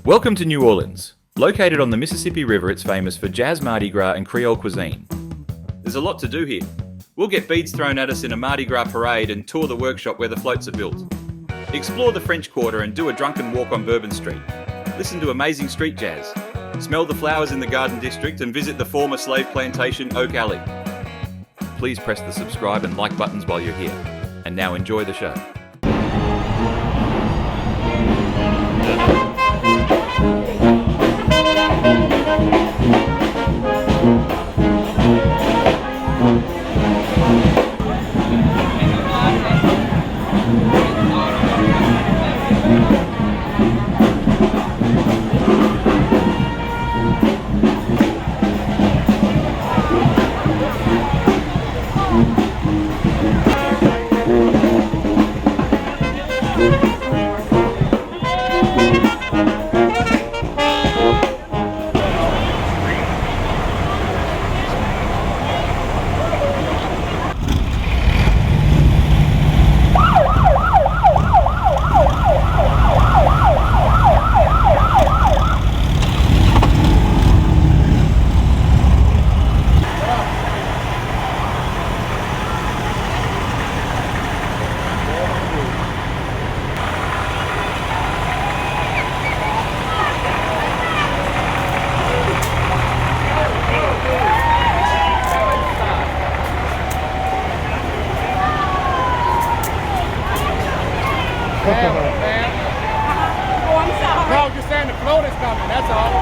Welcome to New Orleans. Located on the Mississippi River, it's famous for jazz, Mardi Gras and Creole cuisine. There's a lot to do here. We'll get beads thrown at us in a Mardi Gras parade and tour the workshop where the floats are built. Explore the French Quarter and do a drunken walk on Bourbon Street. Listen to amazing street jazz. Smell the flowers in the Garden District and visit the former slave plantation, Oak Alley. Please press the subscribe and like buttons while you're here. And now enjoy the show. Oh, I'm sorry. No, just saying the float is coming, that's all.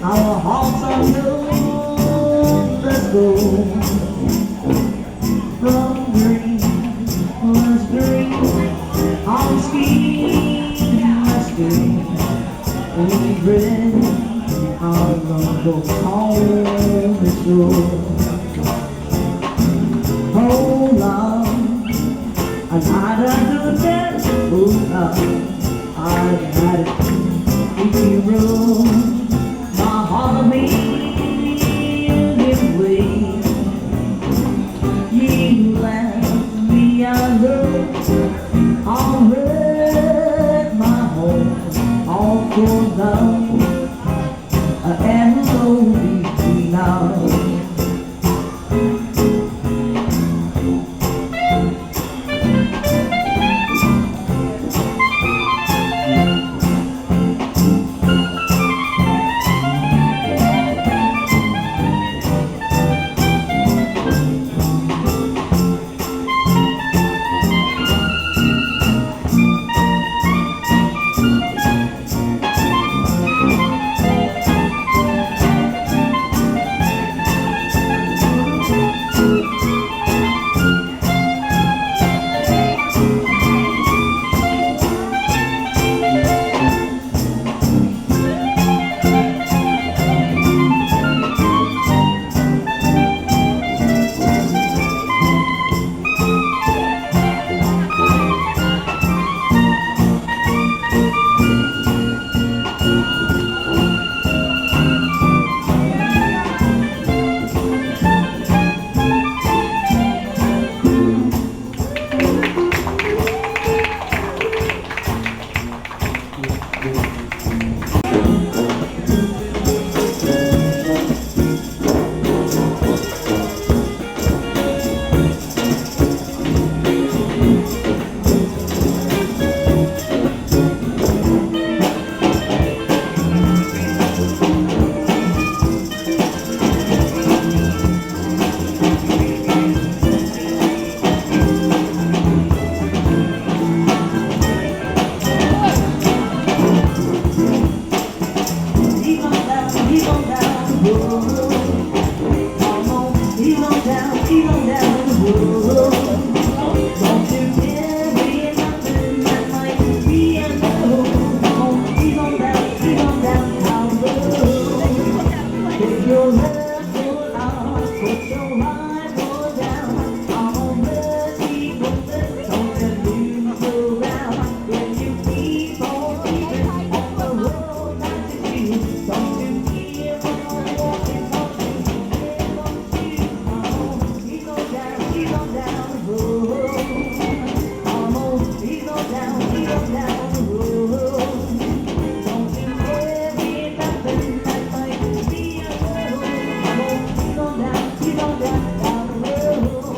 Our hearts are yours, let's go. From green, let's green. On ski, let's go. We bring our love goes home, let's go. Oh Lord, I gotta do that. Oh Lord, I gotta keep you room. My heart will give way. You left me alone. I'll hurt my home all for love and lonely now. he's on down, he's on down the road. Come on, he's on down, he's on down the road. Don't you dare be nothing that might be a no. Come on, he's on down the road. Take your left foot out, put your right foot down. I'm on the deep end, don't let loose around. If you keep on keeping on the road like you do, don't you keep on walking, don't you keep on keeping on. He's on down the road. Come on, he's on down the road. Don't you dare be nothing that might be a no. Come on, he's on down the road.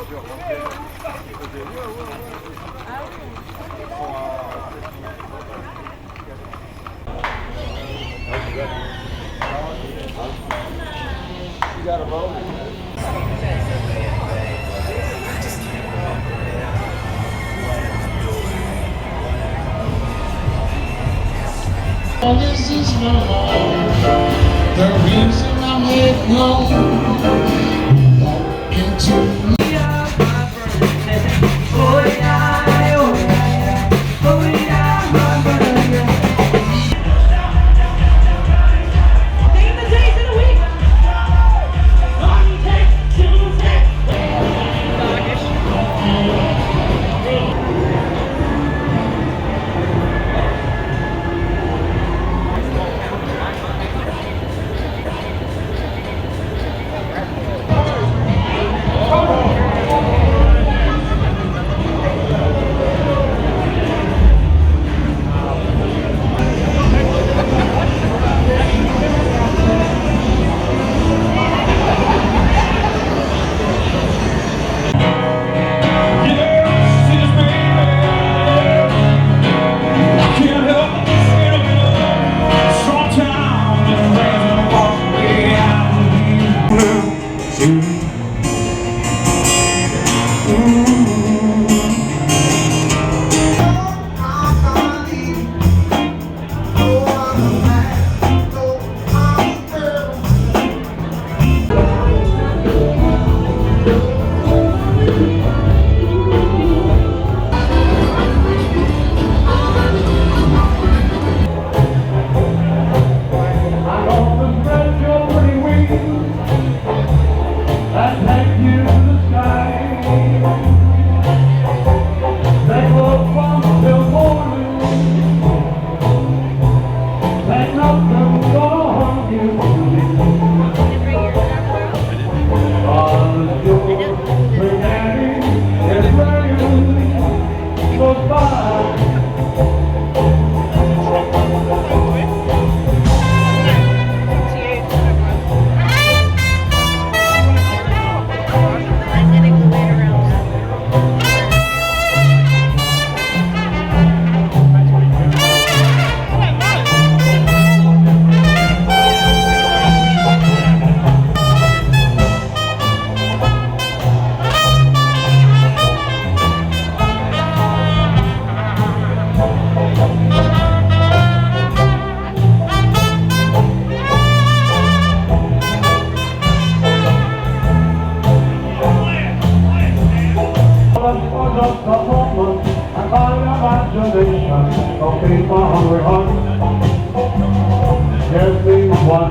You got a roll? This is my heart, the reason I'm heading home. Walk into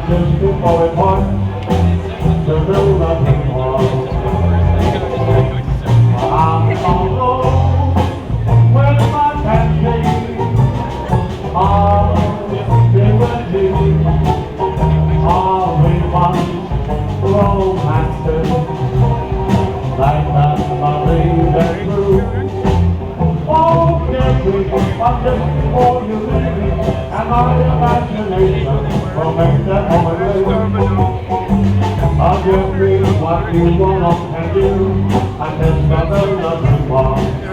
just before it was to build a big wall. I'm alone with my pancake. I'll be with you. All we want romances like that Marie true. Oh, Jeffrey, I'm just before you leave, and my imagination will make that moment live. I'll just be what you want and do, and discover nothing wrong.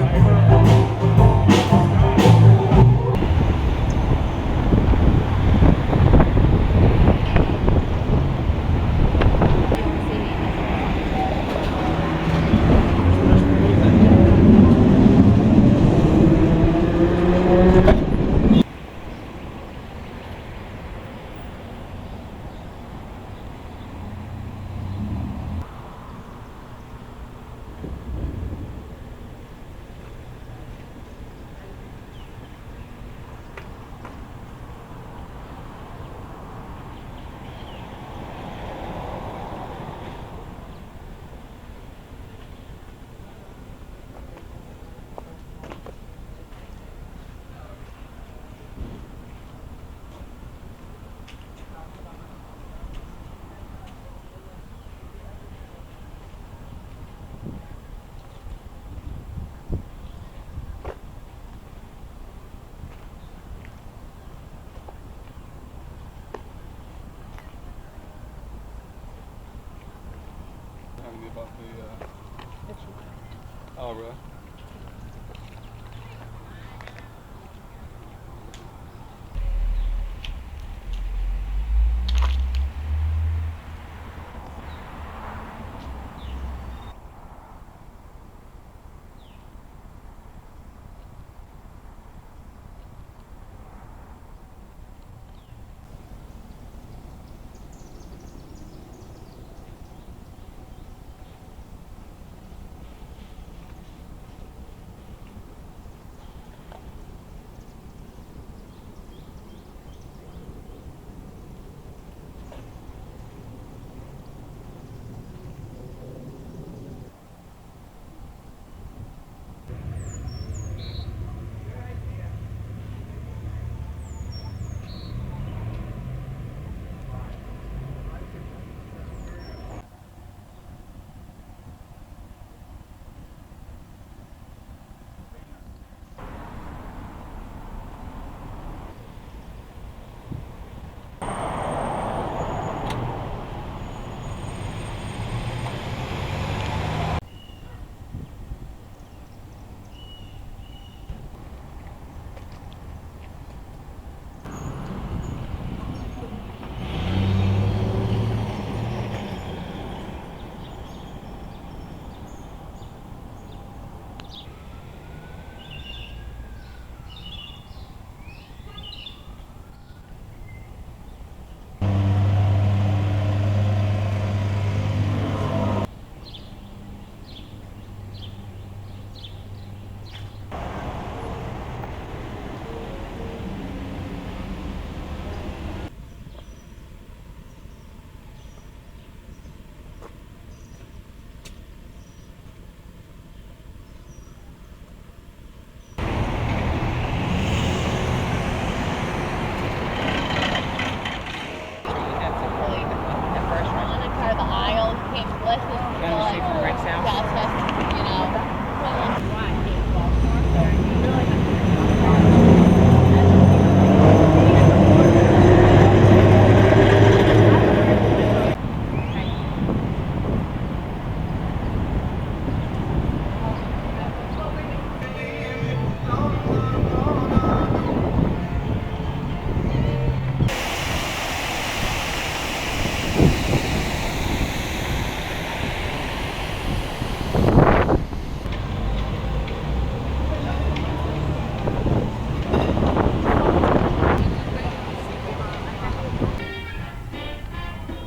Oh, really?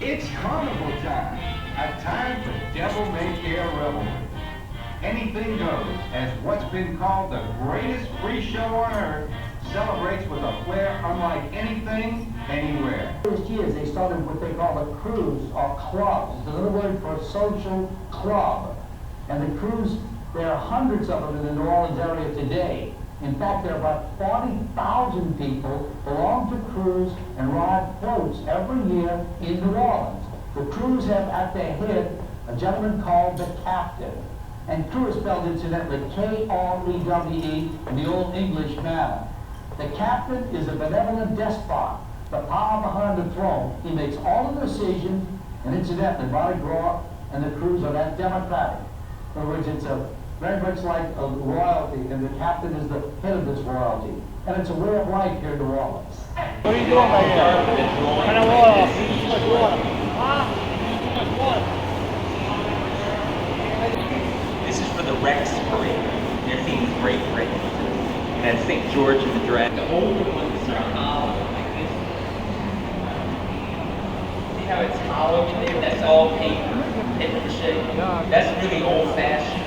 It's carnival time, a time for devil-may-care revelry. Anything goes, as what's been called the greatest free show on earth celebrates with a flair unlike anything, anywhere. First years, they started what they call a cruise or clubs. It's another word for a social club. And the cruise, there are hundreds of them in the New Orleans area today. In fact, there are about 40,000 people belong to cruise and ride floats every year in New Orleans. The crews have at their head a gentleman called the captain. And crew is spelled incidentally K-R-E-W-E in the old English manner. The captain is a benevolent despot, the power behind the throne. He makes all the decisions, and incidentally, Mardi Gras and the crews are that democratic. In other words, it's very much like a royalty, and the captain is the head of this royalty. And it's a way of life here in New Orleans. What are you doing back here? Kind of water. Too much water. Too much water. This is for the Rex Parade. Their theme is Great Britain. And that's St. George and the Dragon. The older ones are hollow, like this. See how it's hollow in there? That's all paper mache. That's really old-fashioned.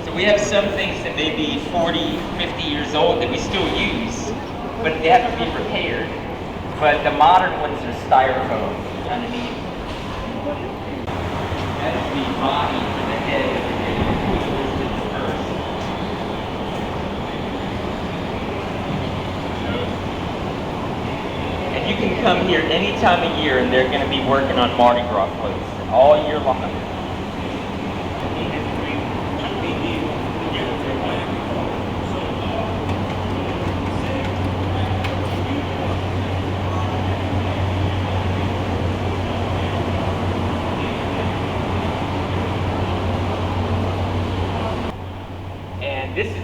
So we have some things that may be 40, 50 years old that we still use, but they have to be repaired. But the modern ones are styrofoam underneath. That's the body for the head of the first. And you can come here any time of year and they're going to be working on Mardi Gras floats all year long.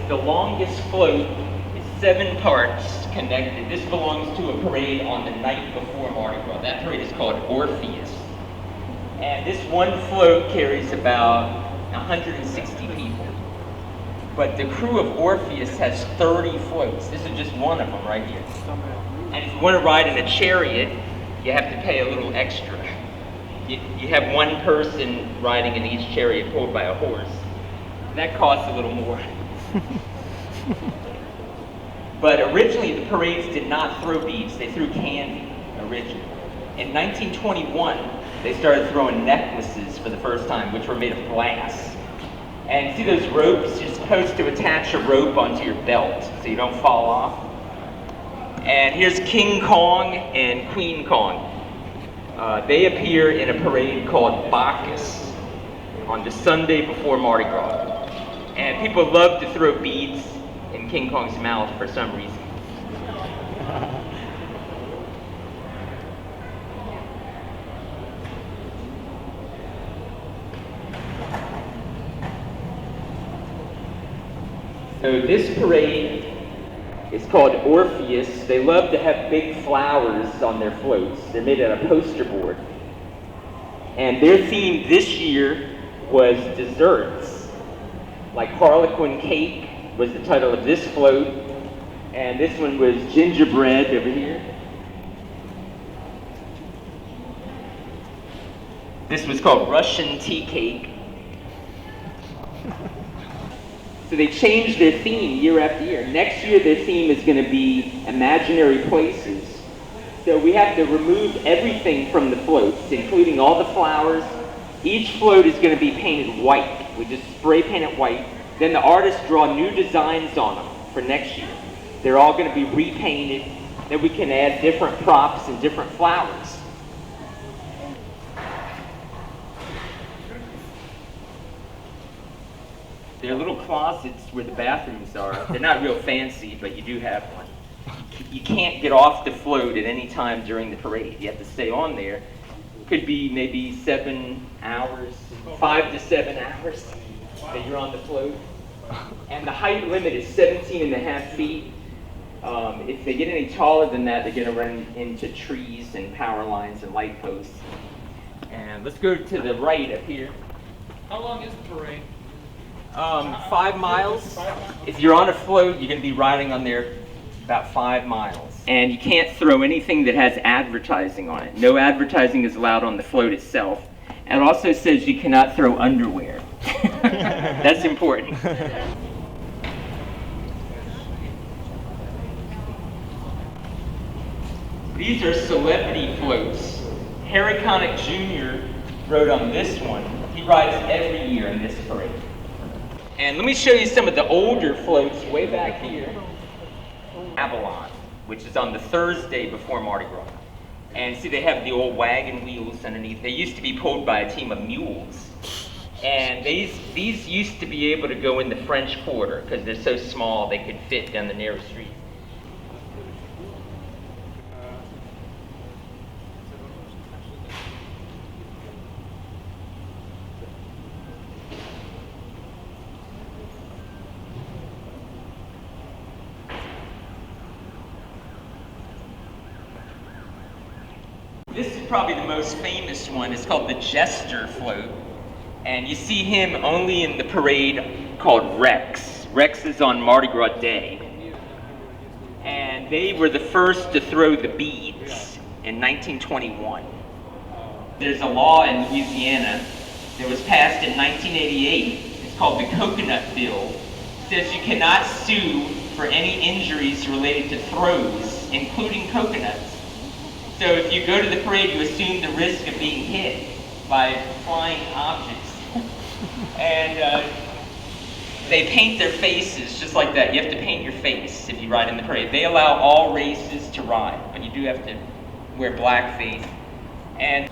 the longest float is 7 parts connected. This belongs to a parade on the night before Mardi Gras. That parade is called Orpheus. And this one float carries about 160 people. But the crew of Orpheus has 30 floats. This is just one of them right here. And if you want to ride in a chariot, you have to pay a little extra. You have one person riding in each chariot pulled by a horse. That costs a little more. But originally the parades did not throw beads, they threw candy originally. In 1921, they started throwing necklaces for the first time, which were made of glass. And see those ropes? You're supposed to attach a rope onto your belt so you don't fall off. And here's King Kong and Queen Kong. They appear in a parade called Bacchus on the Sunday before Mardi Gras. And people love to throw beads in King Kong's mouth for some reason. So this parade is called Orpheus. They love to have big flowers on their floats. They're made out of poster board. And their theme this year was desserts. Like Harlequin cake was the title of this float. And this one was gingerbread over here. This was called Russian tea cake. So they changed their theme year after year. Next year their theme is going to be imaginary places. So we have to remove everything from the floats, including all the flowers. Each float is going to be painted white. We just spray paint it white. Then the artists draw new designs on them for next year. They're all going to be repainted. Then we can add different props and different flowers. They're little closets where the bathrooms are. They're not real fancy, but you do have one. You can't get off the float at any time during the parade. You have to stay on there. Could be maybe 7 hours, 5 to 7 hours that you're on the float. And the height limit is 17.5 feet. If they get any taller than that, they're going to run into trees and power lines and light posts. And let's go to the right up here. How long is the parade? 5 miles. If you're on a float, you're going to be riding on there about 5 miles. And you can't throw anything that has advertising on it. No advertising is allowed on the float itself. And it also says you cannot throw underwear. That's important. These are celebrity floats. Harry Connick Jr. rode on this one. He rides every year in this parade. And let me show you some of the older floats way back here. Avalon, which is on the Thursday before Mardi Gras. And see, they have the old wagon wheels underneath. They used to be pulled by a team of mules. And these used to be able to go in the French Quarter because they're so small they could fit down the narrow street. This is probably the most famous one. It's called the Jester Float. And you see him only in the parade called Rex. Rex is on Mardi Gras Day. And they were the first to throw the beads in 1921. There's a law in Louisiana that was passed in 1988. It's called the Coconut Bill. It says you cannot sue for any injuries related to throws, including coconuts. So if you go to the parade, you assume the risk of being hit by flying objects. And they paint their faces just like that. You have to paint your face if you ride in the parade. They allow all races to ride, but you do have to wear blackface. And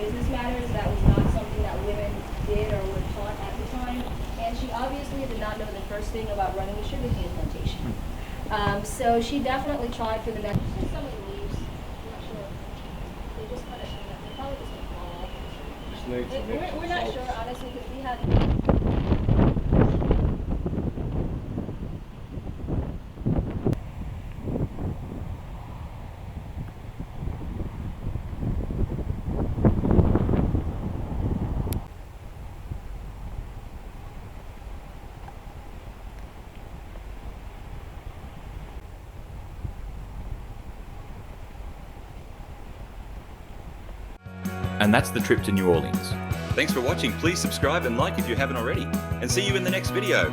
business matters. That was not something that women did or were taught at the time. And she obviously did not know the first thing about running a sugarcane plantation. So she definitely tried for the next. Some of the leaves, I'm not sure. They just kind of, they're probably just gonna fall off. We're not sure, honestly, because we had. And that's the trip to New Orleans. Thanks for watching. Please subscribe and like if you haven't already. And see you in the next video.